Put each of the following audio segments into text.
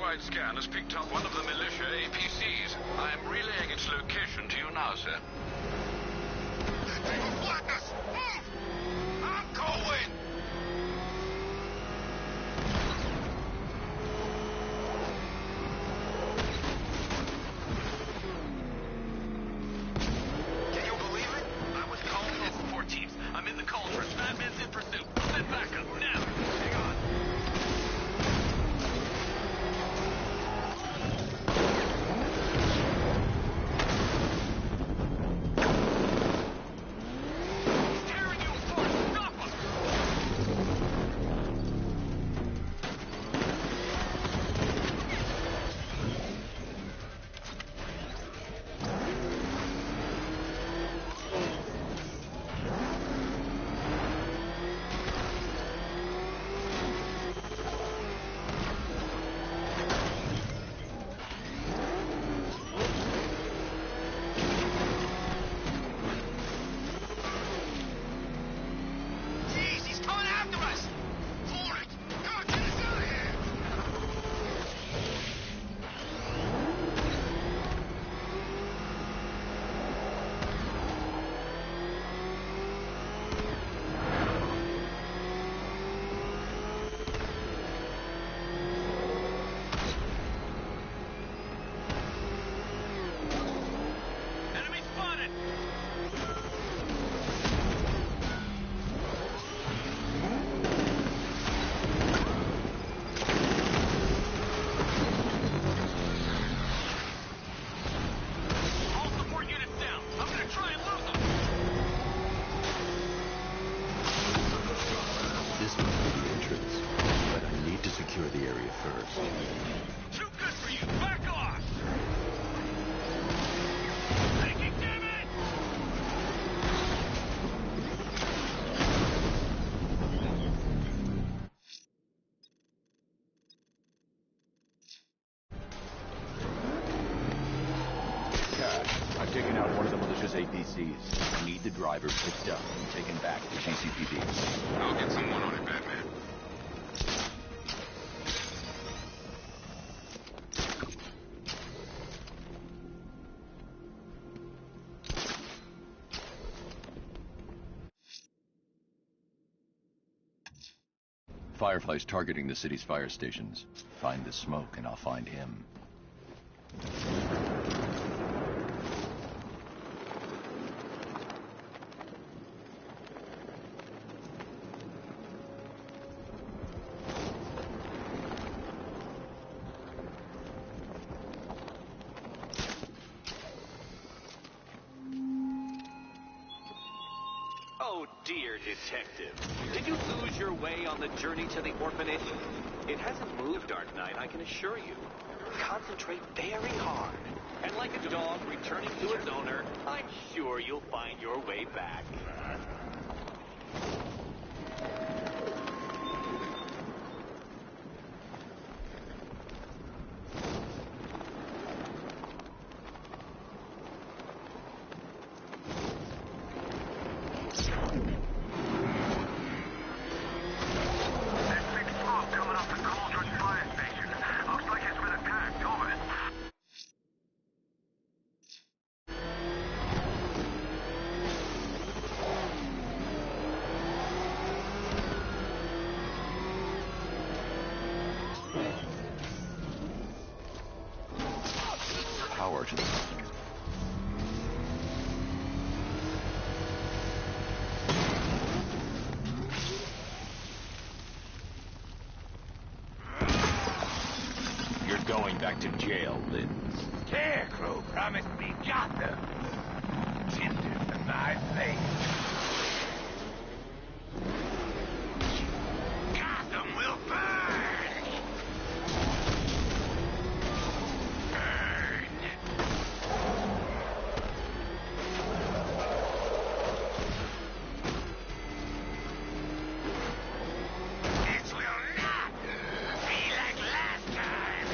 electronic-wide scan has picked up one of the militia APCs. I am relaying its location to you now, sir. They will flank us! Move! I'm going! Can you believe it? I was calling all support teams. I'm in the cauldron. Batman's in pursuit. Send backup now. Hang on. I've taken out one of the militia's APCs. I need the driver picked up and taken back to GCPD. I'll get someone on it, Batman. Firefly's targeting the city's fire stations. Find the smoke and I'll find him. Oh, dear detective. Did you lose your way on the journey to the orphanage? It hasn't moved, Dark Knight, I can assure you. Concentrate very hard. And like a dog returning to its owner, I'm sure you'll find your way back. Power to the You're going back to jail, Lynn. Scarecrow promised me Gotham. Tinder for my flame. Gotham will burn! Burn! This will not be like last time!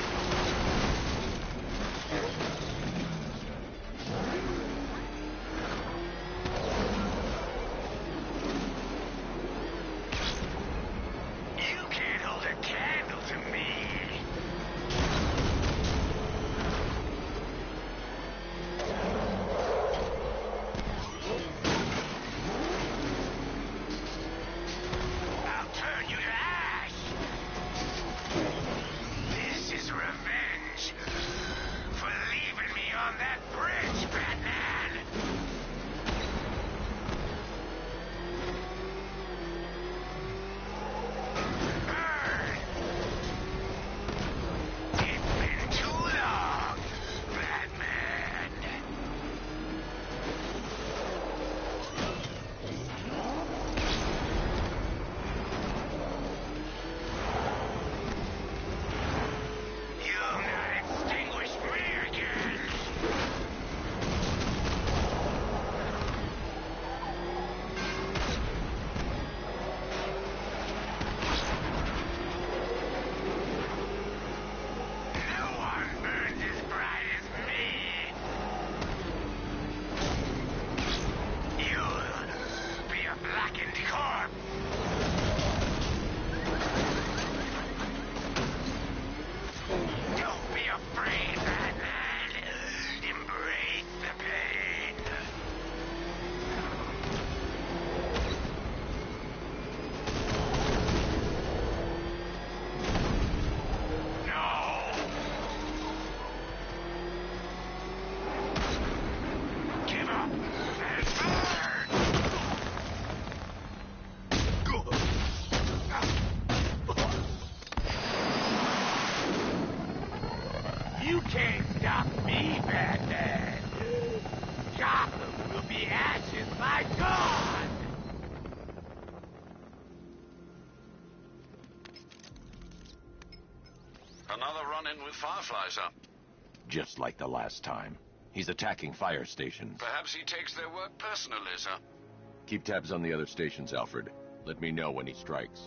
will be ashes, my God! Another run-in with Fireflies, huh? Just like the last time. He's attacking fire stations. Perhaps he takes their work personally, sir. Keep tabs on the other stations, Alfred. Let me know when he strikes.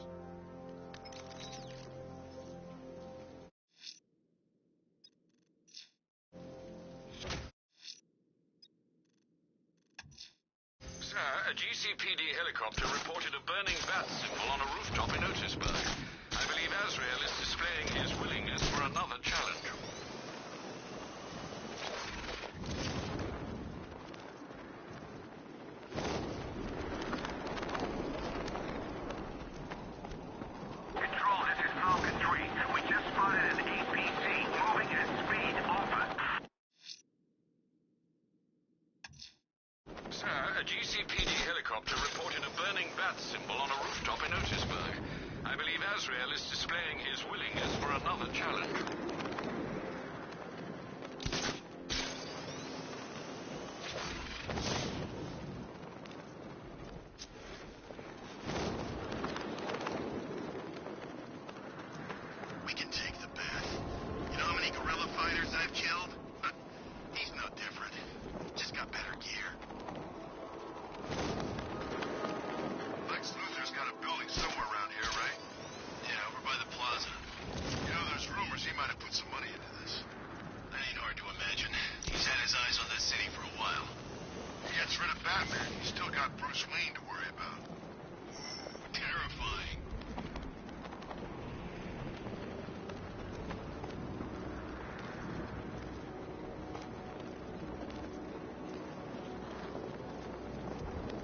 Sir, a GCPD helicopter reported a burning bat symbol on a rooftop in Otisburg. I believe Azrael is displaying his willingness for another challenge. Control, this is Falcon 3. We just spotted an APC moving at speed. Over. Sir, a GCPD helicopter reported a burning bat symbol on a rooftop in Otisburg. I believe Azrael is displaying his willingness for another challenge. We can take the bat. You know how many guerrilla fighters I've killed? He's no different. Just got better gear. Lex Luthor's got a building somewhere around here, right? Yeah, over by the plaza. You know, there's rumors he might have put some money into this. That ain't hard to imagine. He's had his eyes on this city for a while. He gets rid of Batman. He's still got Bruce Wayne to worry about. Ooh, terrifying.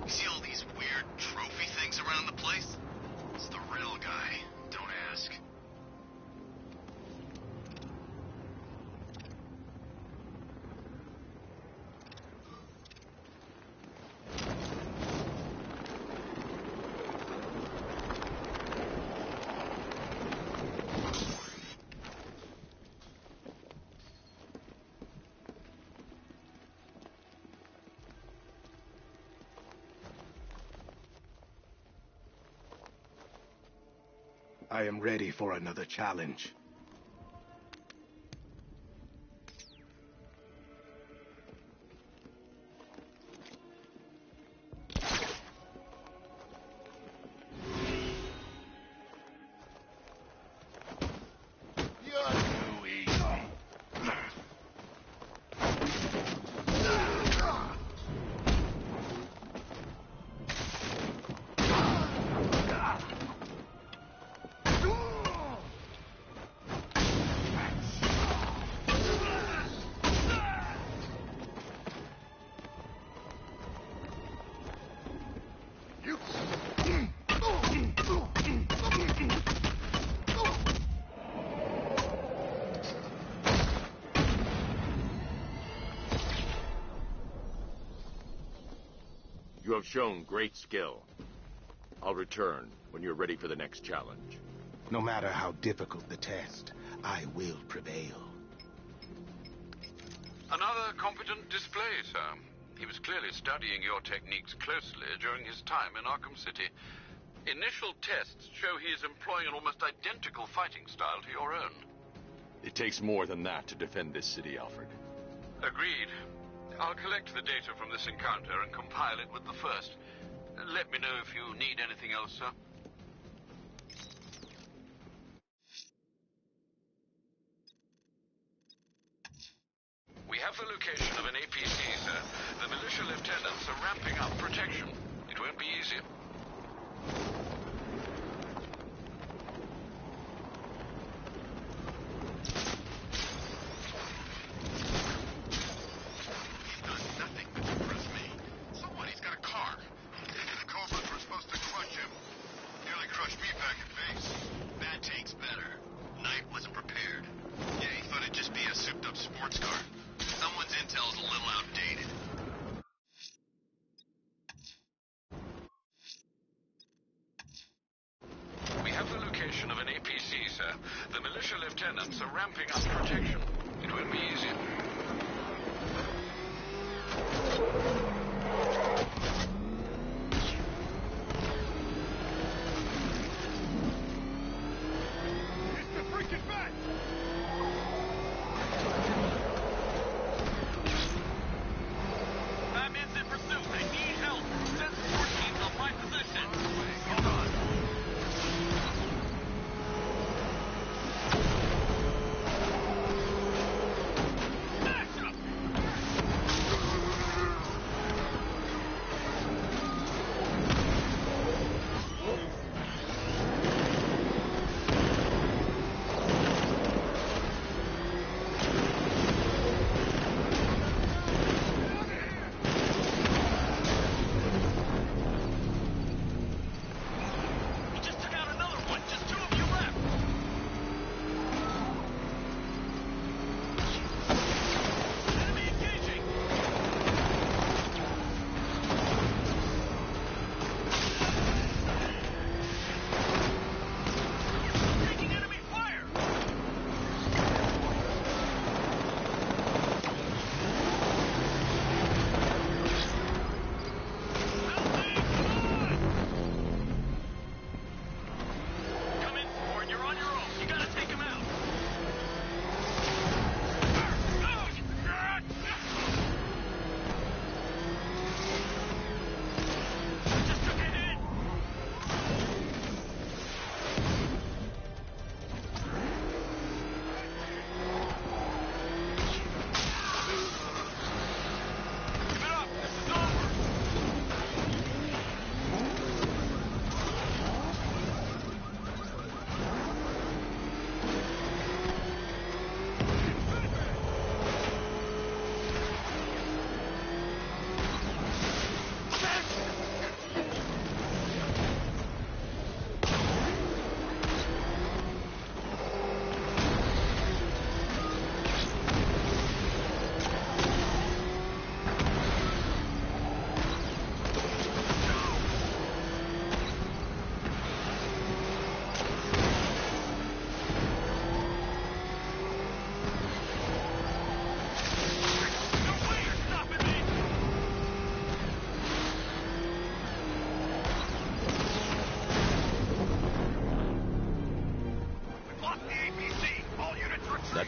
You see all these weird trophy things around the place? It's the real guy. Don't ask. I am ready for another challenge. You're too easy. You have shown great skill. I'll return when you're ready for the next challenge. No matter how difficult the test, I will prevail. Another competent display, sir. He was clearly studying your techniques closely during his time in Arkham City. Initial tests show he is employing an almost identical fighting style to your own. It takes more than that to defend this city, Alfred. Agreed. I'll collect the data from this encounter and compile it with the first. Let me know if you need anything else, sir. We have the location of an APC, sir. The militia lieutenants are ramping up protection. It won't be easy. He's done nothing but impress me. So what? He's got a car. The Cobras were supposed to crush him. Nearly crushed me back at base. That takes better. Knight wasn't prepared. Yeah, he thought it'd just be a souped-up sports car. Someone's intel's a little outdated. We have the location of an APC, sir. The militia lieutenants are ramping up protection. It won't be easy.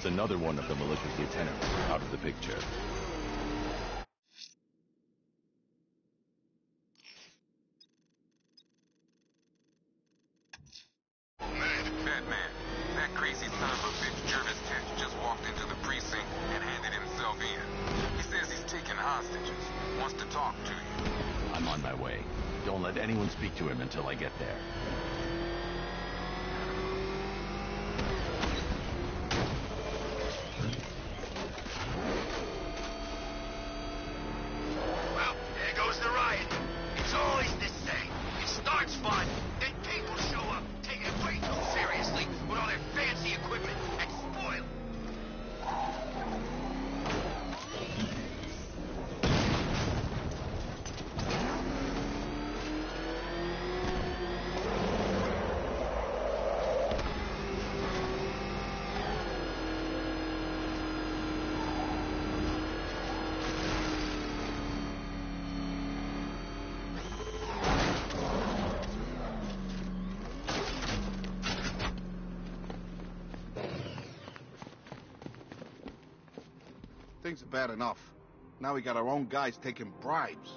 That's another one of the militia's lieutenants out of the picture. Batman, that crazy son of a bitch Jervis Tetch just walked into the precinct and handed himself in. He says he's taking hostages, wants to talk to you. I'm on my way. Don't let anyone speak to him until I get there. Well, there goes the riot. It's always the same. It starts fun, then people show up, take it way too seriously with all their fancy equipment and spoil it. Things are bad enough. Now we got our own guys taking bribes.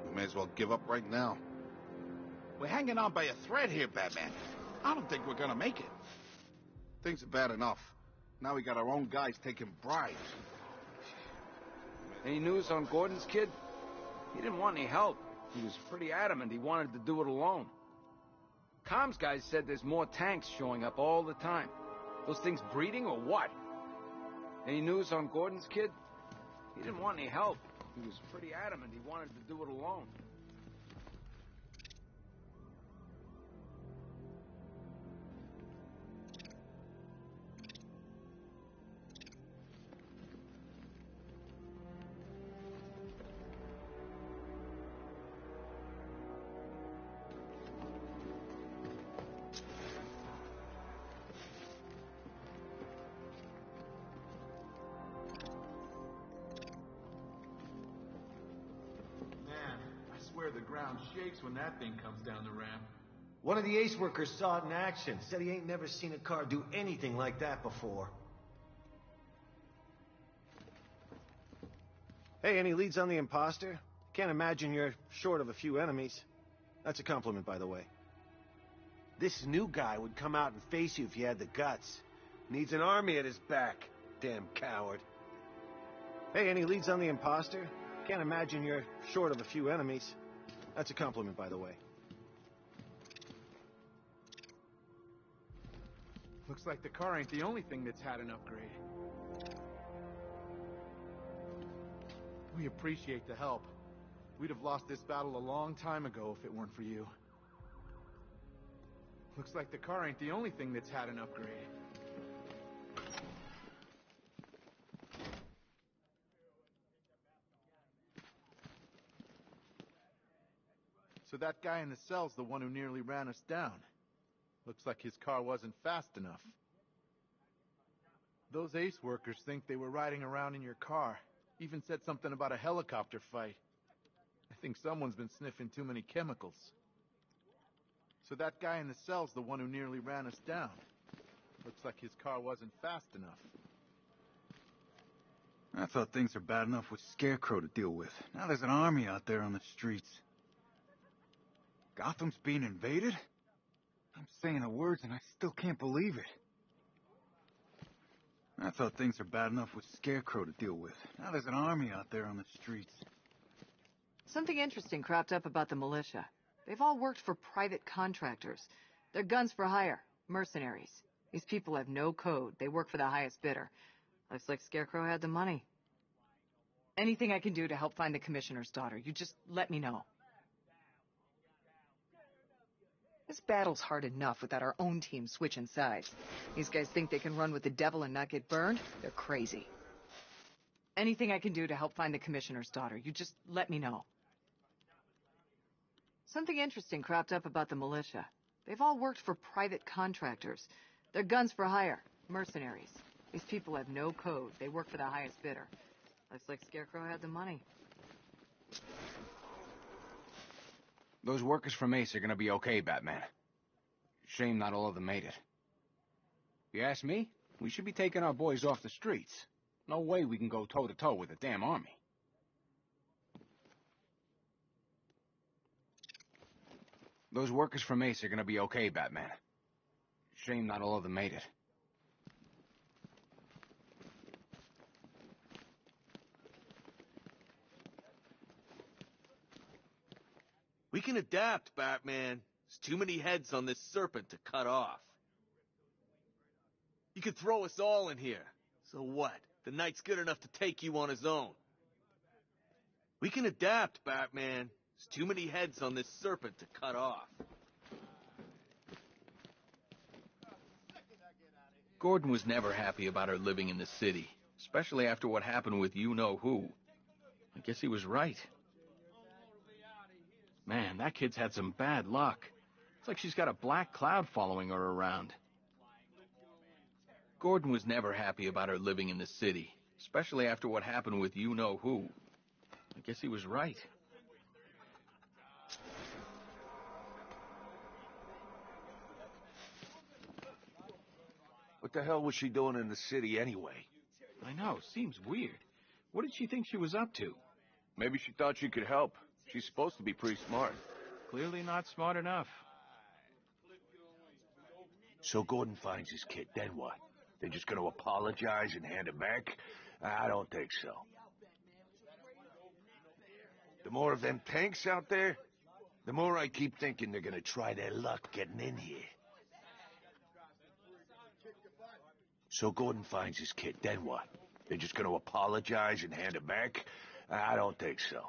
We may as well give up right now. We're hanging on by a thread here, Batman. I don't think we're gonna make it. Things are bad enough. Now we got our own guys taking bribes. Any news on Gordon's kid? He didn't want any help. He was pretty adamant he wanted to do it alone. Comms guys said there's more tanks showing up all the time. Those things breeding or what? Any news on Gordon's kid? He didn't want any help. He was pretty adamant he wanted to do it alone. The ground shakes when that thing comes down the ramp. One of the Ace workers saw it in action. Said he ain't never seen a car do anything like that before. Hey, any leads on the imposter? Can't imagine you're short of a few enemies. That's a compliment, by the way. This new guy would come out and face you if he had the guts. Needs an army at his back. Damn coward. Hey, any leads on the imposter? Can't imagine you're short of a few enemies. That's a compliment, by the way. Looks like the car ain't the only thing that's had an upgrade. We appreciate the help. We'd have lost this battle a long time ago if it weren't for you. Looks like the car ain't the only thing that's had an upgrade. So that guy in the cell's the one who nearly ran us down. Looks like his car wasn't fast enough. Those Ace workers think they were riding around in your car. Even said something about a helicopter fight. I think someone's been sniffing too many chemicals. So that guy in the cell's the one who nearly ran us down. Looks like his car wasn't fast enough. I thought things were bad enough with Scarecrow to deal with. Now there's an army out there on the streets. Gotham's being invaded? I'm saying the words and I still can't believe it. I thought things were bad enough with Scarecrow to deal with. Now there's an army out there on the streets. Something interesting cropped up about the militia. They've all worked for private contractors. They're guns for hire, mercenaries. These people have no code. They work for the highest bidder. Looks like Scarecrow had the money. Anything I can do to help find the commissioner's daughter, you just let me know. This battle's hard enough without our own team switching sides. These guys think they can run with the devil and not get burned? They're crazy. Anything I can do to help find the commissioner's daughter, you just let me know. Something interesting cropped up about the militia. They've all worked for private contractors. They're guns for hire, mercenaries. These people have no code. They work for the highest bidder. Looks like Scarecrow had the money. Those workers from Ace are gonna be okay, Batman. Shame not all of them made it. If you ask me, We should be taking our boys off the streets. No way we can go toe-to-toe with a damn army. Those workers from Ace are gonna be okay, Batman. Shame not all of them made it. We can adapt, Batman. There's too many heads on this serpent to cut off. You could throw us all in here. So what? The Knight's good enough to take you on his own. We can adapt, Batman. There's too many heads on this serpent to cut off. Gordon was never happy about her living in the city, especially after what happened with you-know-who. I guess he was right. Man, that kid's had some bad luck. It's like she's got a black cloud following her around. Gordon was never happy about her living in the city, especially after what happened with you-know-who. I guess he was right. What the hell was she doing in the city anyway? I know, seems weird. What did she think she was up to? Maybe she thought she could help. She's supposed to be pretty smart. Clearly not smart enough. So Gordon finds his kid, then what? They're just gonna apologize and hand him back? I don't think so. The more of them tanks out there, the more I keep thinking they're gonna try their luck getting in here. So Gordon finds his kid, then what? They're just gonna apologize and hand him back? I don't think so.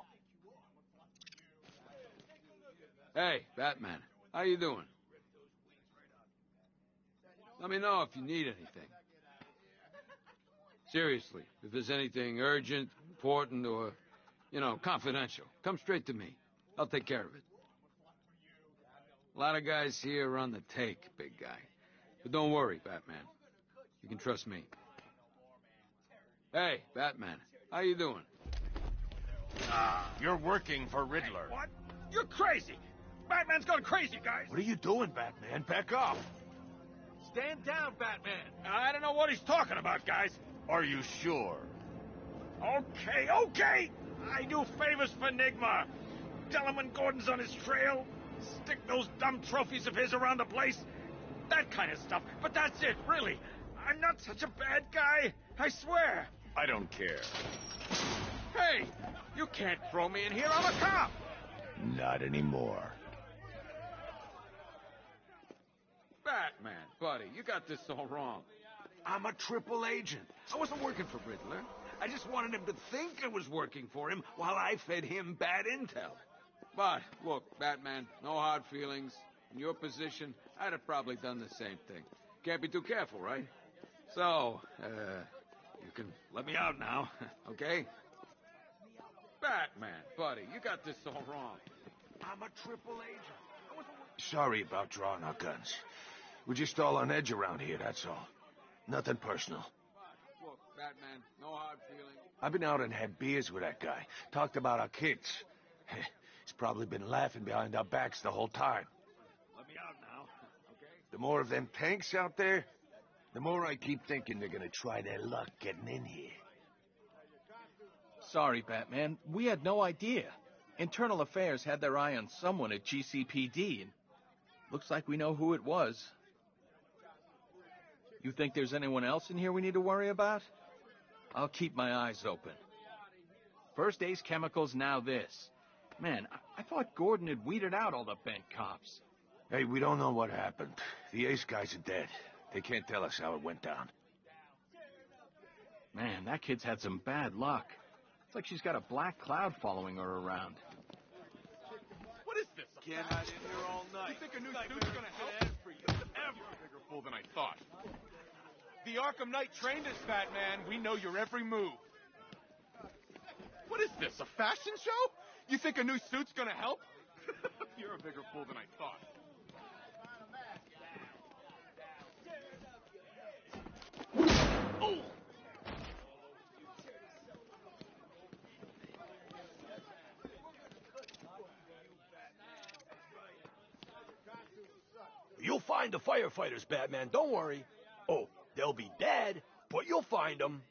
Hey, Batman. How you doing? Let me know if you need anything. Seriously, if there's anything urgent, important, or, confidential, come straight to me. I'll take care of it. A lot of guys here are on the take, big guy. But don't worry, Batman. You can trust me. Hey, Batman. How you doing? You're working for Riddler. What? You're crazy! Batman's gone crazy, guys! What are you doing, Batman? Back off! Stand down, Batman! I don't know what he's talking about, guys. Are you sure? Okay! I do favors for Enigma. Tell him when Gordon's on his trail. Stick those dumb trophies of his around the place. That kind of stuff. But that's it, really. I'm not such a bad guy. I swear. I don't care. Hey! You can't throw me in here. I'm a cop! Not anymore. Batman, buddy, you got this all wrong. I'm a triple agent. I wasn't working for Riddler. I just wanted him to think I was working for him while I fed him bad intel. But, look, Batman, no hard feelings. In your position, I'd have probably done the same thing. Can't be too careful, right? So, you can let me out now, okay? Batman, buddy, you got this all wrong. I'm a triple agent. Sorry about drawing our guns. We're just all on edge around here, that's all. Nothing personal. Look, Batman, no hard feelings. I've been out and had beers with that guy. Talked about our kids. He's probably been laughing behind our backs the whole time. Let me out now, okay? The more of them tanks out there, the more I keep thinking they're gonna try their luck getting in here. Sorry, Batman. We had no idea. Internal Affairs had their eye on someone at GCPD, and looks like we know who it was. You think there's anyone else in here we need to worry about? I'll keep my eyes open. First Ace Chemicals, now this. Man, I thought Gordon had weeded out all the bent cops. Hey, we don't know what happened. The Ace guys are dead. They can't tell us how it went down. Man, that kid's had some bad luck. It's like she's got a black cloud following her around. What is this? Can't hide in here all night. You think a new suit's gonna help? You're a bigger fool than I thought. The Arkham Knight trained us, Batman. We know your every move. What is this, a fashion show? You think a new suit's gonna help? You're a bigger fool than I thought. Oh! You'll find the firefighters, Batman. Don't worry. Oh, They'll be dead, but you'll find them.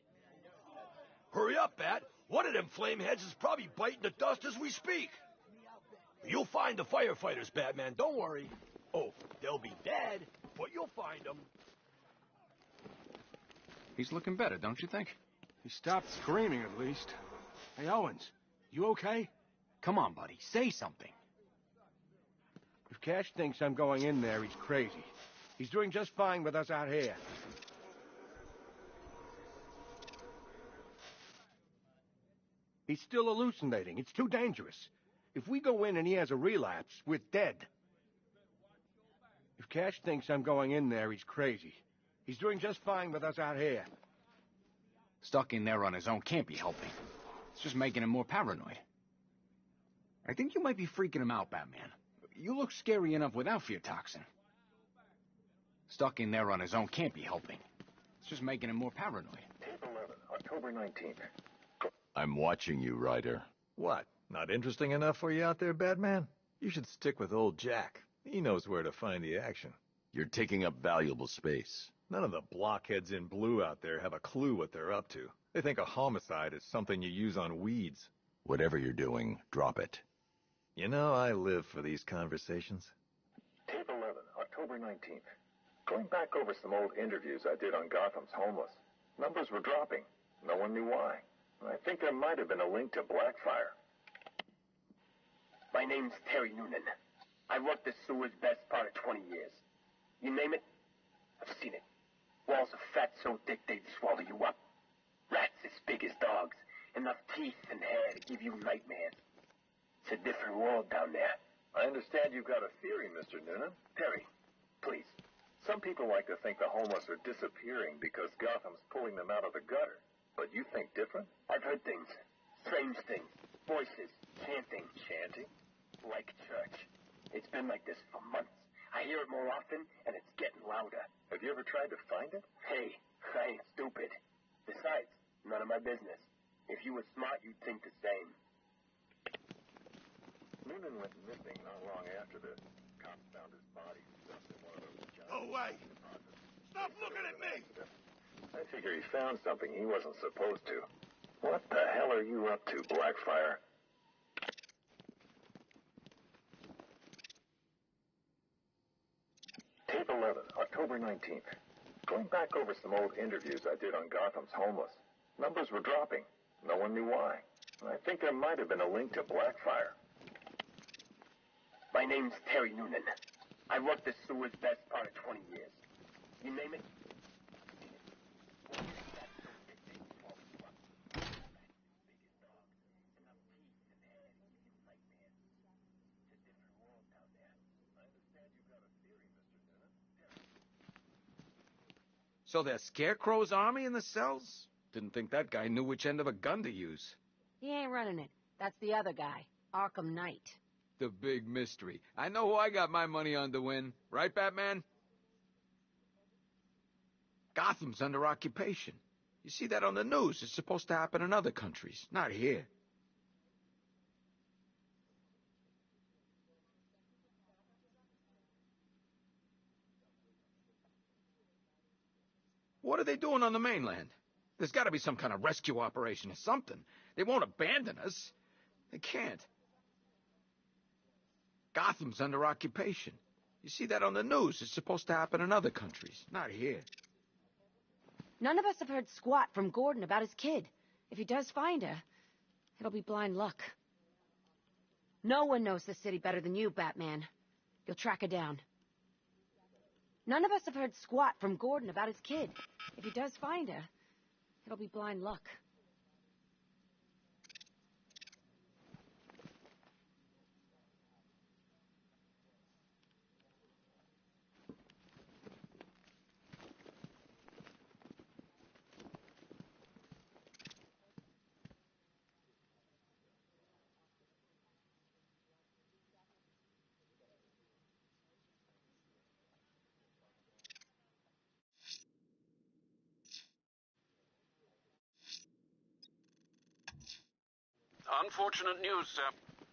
Hurry up, Bat. One of them flameheads is probably biting the dust as we speak. You'll find the firefighters, Batman, don't worry. Oh, they'll be dead, but you'll find them. He's looking better, don't you think? He stopped screaming, at least. Hey, Owens, you okay? Come on, buddy, say something. If Cash thinks I'm going in there, he's crazy. He's doing just fine with us out here. He's still hallucinating. It's too dangerous. If we go in and he has a relapse, we're dead. If Cash thinks I'm going in there, he's crazy. He's doing just fine with us out here. Stuck in there on his own can't be helping. It's just making him more paranoid. I think you might be freaking him out, Batman. You look scary enough without fear toxin. Stuck in there on his own can't be helping. It's just making him more paranoid. Tape 11, October 19th. I'm watching you, Ryder. What? Not interesting enough for you out there, Batman? You should stick with old Jack. He knows where to find the action. You're taking up valuable space. None of the blockheads in blue out there have a clue what they're up to. They think a homicide is something you use on weeds. Whatever you're doing, drop it. You know, I live for these conversations. Tape 11, October 19th. Going back over some old interviews I did on Gotham's homeless. Numbers were dropping. No one knew why. I think there might have been a link to Blackfire. My name's Terry Noonan. I worked the sewers best part of 20 years. You name it, I've seen it. Walls of fat so thick they'd swallow you up. Rats as big as dogs. Enough teeth and hair to give you nightmares. It's a different world down there. I understand you've got a theory, Mr. Noonan. Terry, please. Some people like to think the homeless are disappearing because Gotham's pulling them out of the gutter. But you think different? I've heard things. Strange things. Voices. Chanting. Chanting? Like church. It's been like this for months. I hear it more often, and it's getting louder. Have you ever tried to find it? Hey, I ain't stupid. Besides, none of my business. If you were smart, you'd think the same. Noonan went missing not long after the cops found his body stuffed in one of those giant... Oh, wait! Stop looking at me! I figure he found something he wasn't supposed to. What the hell are you up to, Blackfire? Tape 11, October 19th. Going back over some old interviews I did on Gotham's homeless. Numbers were dropping. No one knew why. I think there might have been a link to Blackfire. My name's Terry Noonan. I worked the sewers best part of 20 years. You name it, So there's Scarecrow's army in the cells? Didn't think that guy knew which end of a gun to use. He ain't running it. That's the other guy, Arkham Knight. The big mystery. I know who I got my money on to win. Right, Batman? Gotham's under occupation. You see that on the news. It's supposed to happen in other countries, not here. What are they doing on the mainland? There's got to be some kind of rescue operation or something. They won't abandon us. They can't. Gotham's under occupation. You see that on the news. It's supposed to happen in other countries, not here. None of us have heard squat from Gordon about his kid. If he does find her, it'll be blind luck. No one knows the city better than you, Batman. You'll track her down. None of us have heard squat from Gordon about his kid. If he does find her, it'll be blind luck. Unfortunate news, sir.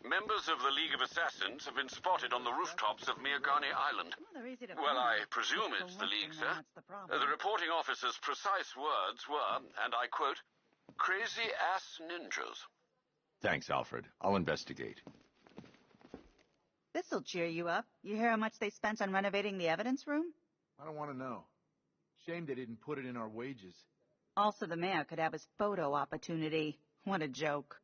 Members of the League of Assassins have been spotted on the rooftops of Miagani Island. Well, I presume it's the League, sir. The reporting officer's precise words were, and I quote, "crazy-ass ninjas." Thanks, Alfred. I'll investigate. This'll cheer you up. You hear how much they spent on renovating the evidence room? I don't want to know. Shame they didn't put it in our wages. Also, the mayor could have his photo opportunity. What a joke.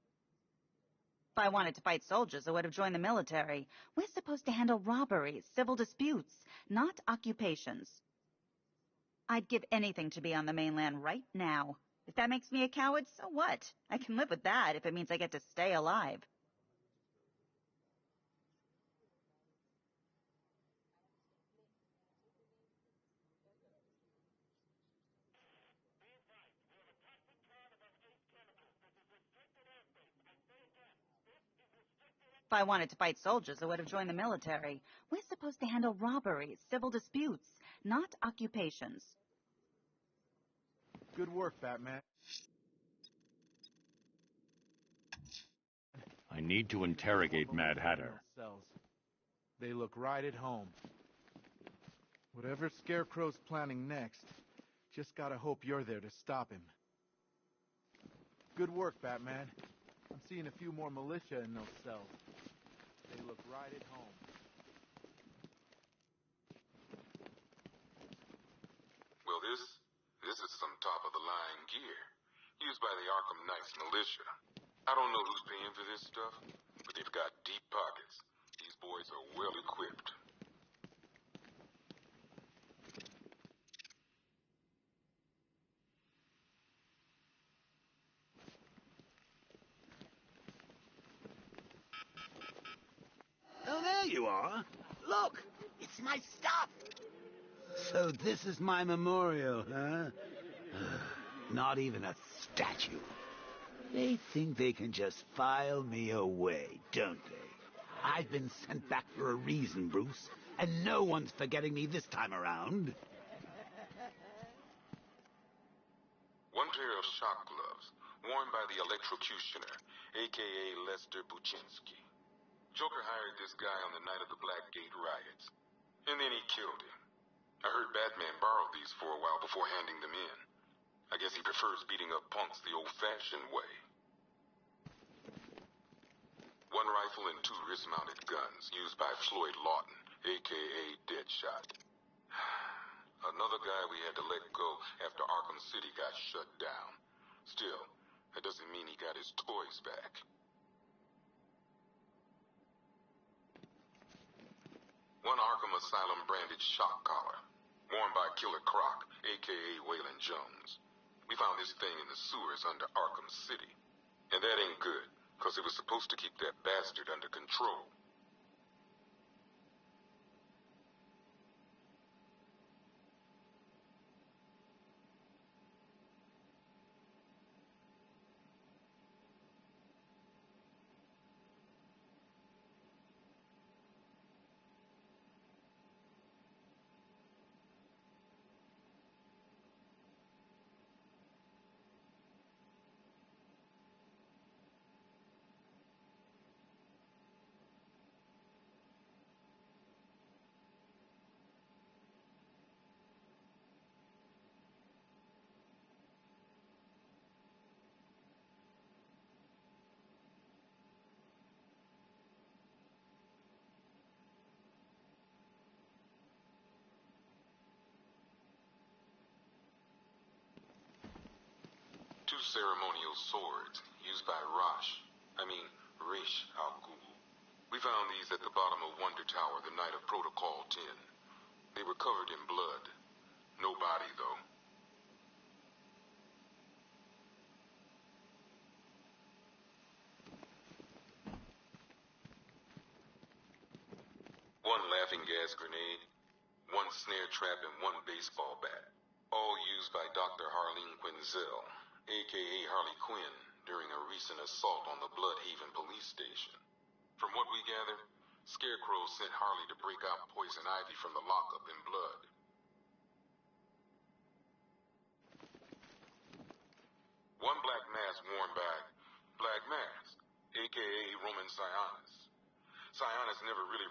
If I wanted to fight soldiers, I would have joined the military. We're supposed to handle robberies, civil disputes, not occupations. I'd give anything to be on the mainland right now. If that makes me a coward, so what? I can live with that if it means I get to stay alive. If I wanted to fight soldiers, I would have joined the military. We're supposed to handle robberies, civil disputes, not occupations. Good work, Batman. I need to interrogate Mad Hatter. They look right at home. Whatever Scarecrow's planning next, just gotta hope you're there to stop him. Good work, Batman. I'm seeing a few more militia in those cells. They look right at home. Well, this is some top-of-the-line gear, used by the Arkham Knights militia. I don't know who's paying for this stuff, but they've got deep pockets. These boys are well equipped. Oh, there you are. Look, it's my stuff. So this is my memorial, huh? Not even a statue. They think they can just file me away, don't they? I've been sent back for a reason, Bruce, and no one's forgetting me this time around. One pair of shock gloves, worn by the electrocutioner, a.k.a. Lester Buczynski. Joker hired this guy on the night of the Blackgate riots, and then he killed him. I heard Batman borrowed these for a while before handing them in. I guess he prefers beating up punks the old-fashioned way. One rifle and two wrist-mounted guns, used by Floyd Lawton, a.k.a. Deadshot. Another guy we had to let go after Arkham City got shut down. Still, that doesn't mean he got his toys back. One Arkham Asylum branded shock collar, worn by Killer Croc, a.k.a. Waylon Jones. We found this thing in the sewers under Arkham City. And that ain't good, because it was supposed to keep that bastard under control. Two ceremonial swords, used by Ra's al Ghul. We found these at the bottom of Wonder Tower the night of Protocol 10. They were covered in blood. No body, though. One laughing gas grenade, one snare trap, and one baseball bat. All used by Dr. Harleen Quinzel, a.k.a. Harley Quinn, during a recent assault on the Bloodhaven police station. From what we gather, Scarecrow sent Harley to break out Poison Ivy from the lockup in blood. One black mask worn by Black Mask, a.k.a. Roman Sionis. Sionis never really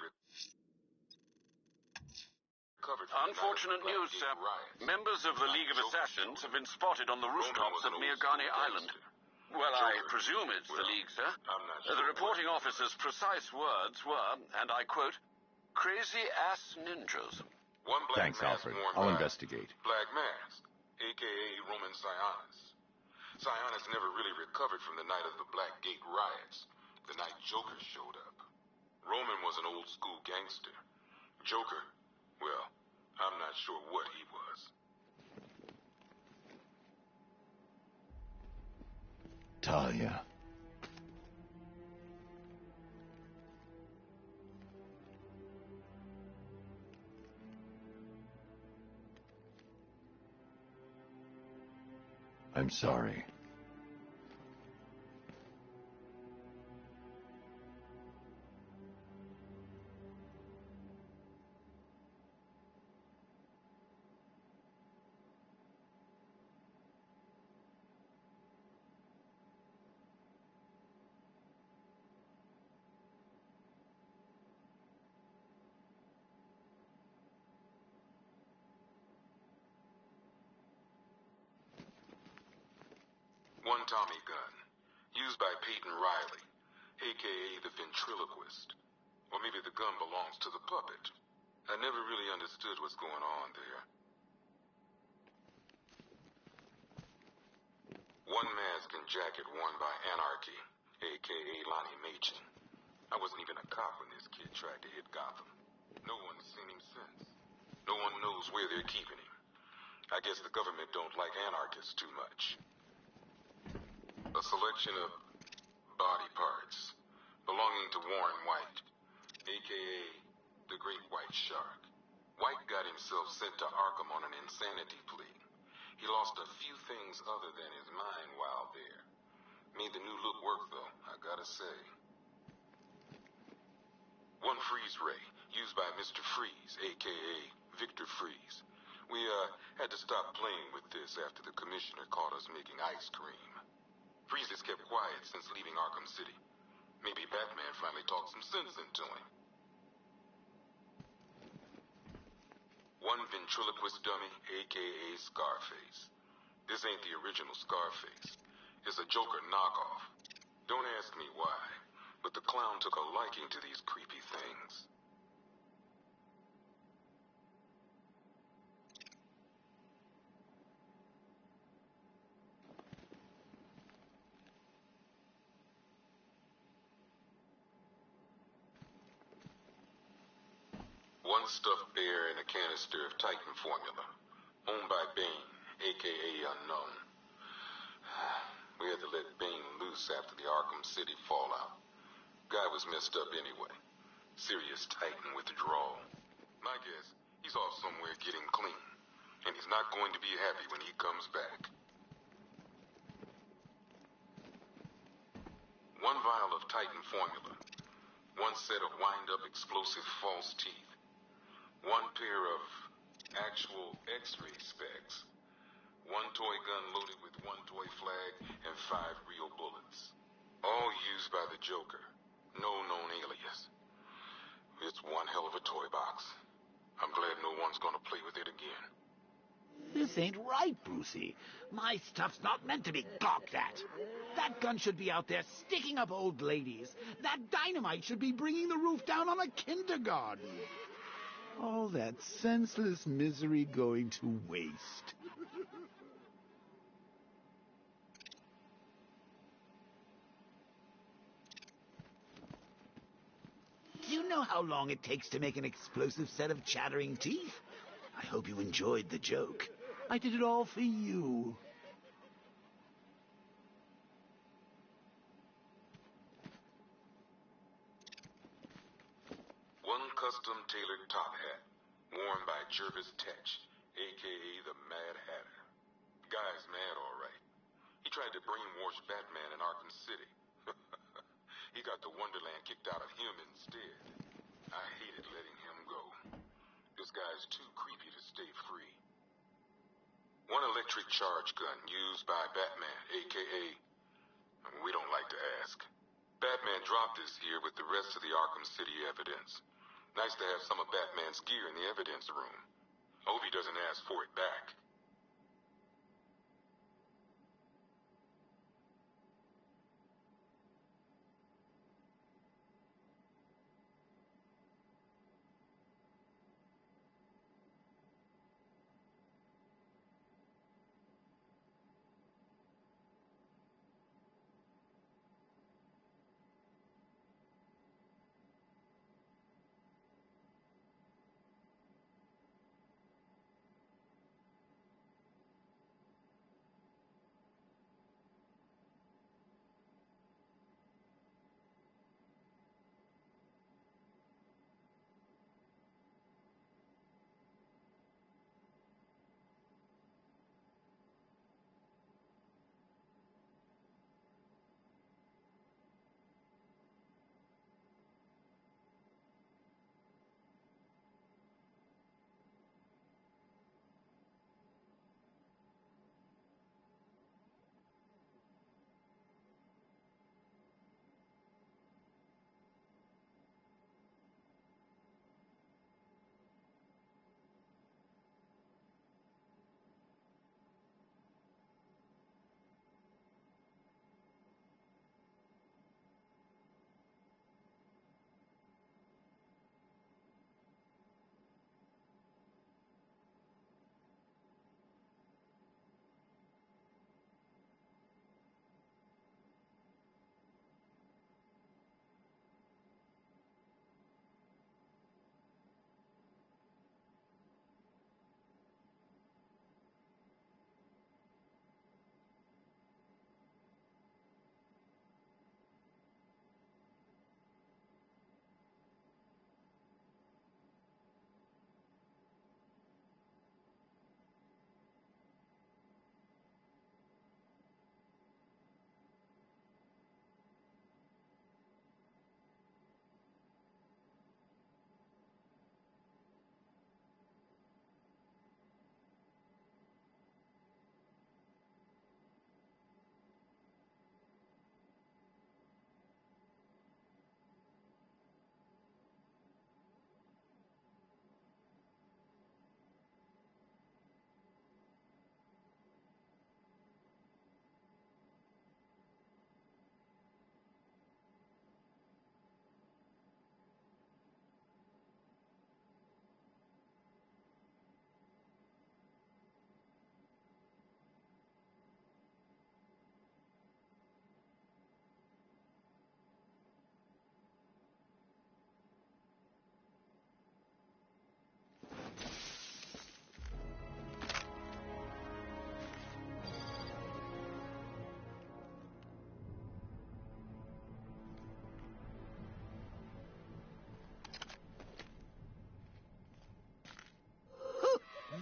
recovered from Unfortunate news, sir. Members of the League of Assassins have been spotted on the rooftops of Miagani Island. Well, I presume it's the League, sir. The reporting officer's precise words were, and I quote, crazy-ass ninjas. One black Thanks, mask Alfred. worn I'll by investigate. Black Mask, a.k.a. Roman Sionis. Sionis never really recovered from the night of the Black Gate riots, the night Joker showed up. Roman was an old-school gangster. Joker, well, I'm not sure what he was. Talia. I'm sorry. One Tommy gun, used by Peyton Riley, a.k.a. the ventriloquist. Or maybe the gun belongs to the puppet. I never really understood what's going on there. One mask and jacket worn by Anarchy, a.k.a. Lonnie Machin. I wasn't even a cop when this kid tried to hit Gotham. No one's seen him since. No one knows where they're keeping him. I guess the government don't like anarchists too much. A selection of body parts belonging to Warren White, a.k.a. the Great White Shark. White got himself sent to Arkham on an insanity plea. He lost a few things other than his mind while there. Made the new look work, though, I gotta say. One freeze ray, used by Mr. Freeze, a.k.a. Victor Freeze. We, had to stop playing with this after the commissioner caught us making ice cream. Freeze has kept quiet since leaving Arkham City. Maybe Batman finally talked some sense into him. One ventriloquist dummy, a.k.a. Scarface. This ain't the original Scarface. It's a Joker knockoff. Don't ask me why, but the clown took a liking to these creepy things. One stuffed bear in a canister of Titan formula, owned by Bane, a.k.a. Unknown. We had to let Bane loose after the Arkham City fallout. Guy was messed up anyway. Serious Titan withdrawal. My guess, he's off somewhere getting clean, and he's not going to be happy when he comes back. One vial of Titan formula. One set of wind-up explosive false teeth. One pair of actual X-ray specs. One toy gun loaded with one toy flag and 5 real bullets. All used by the Joker. No known alias. It's one hell of a toy box. I'm glad no one's gonna play with it again. This ain't right, Brucey. My stuff's not meant to be gawked at. That gun should be out there sticking up old ladies. That dynamite should be bringing the roof down on a kindergarten. All that senseless misery going to waste. Do you know how long it takes to make an explosive set of chattering teeth? I hope you enjoyed the joke. I did it all for you. One custom-tailored top hat, worn by Jervis Tetch, a.k.a. the Mad Hatter. Guy's mad, all right. He tried to brainwash Batman in Arkham City. He got the Wonderland kicked out of him instead. I hated letting him go. This guy's too creepy to stay free. One electric charge gun used by Batman, a.k.a. we don't like to ask. Batman dropped this here with the rest of the Arkham City evidence. Nice to have some of Batman's gear in the evidence room. Hope he doesn't ask for it back.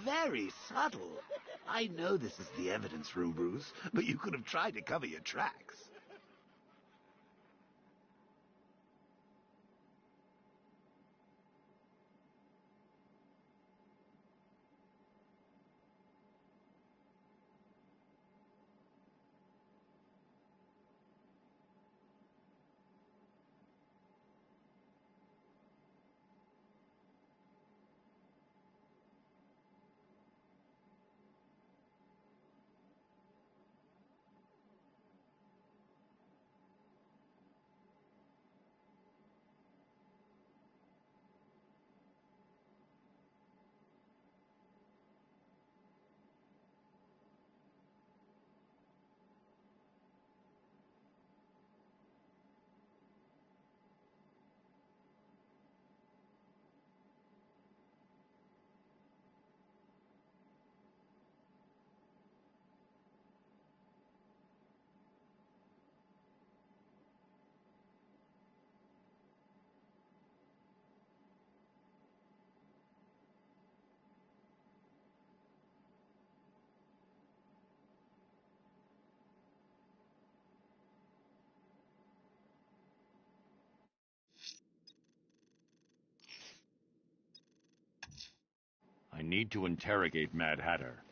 Very subtle. I know this is the evidence room, Bruce, but you could have tried to cover your tracks. I need to interrogate Mad Hatter.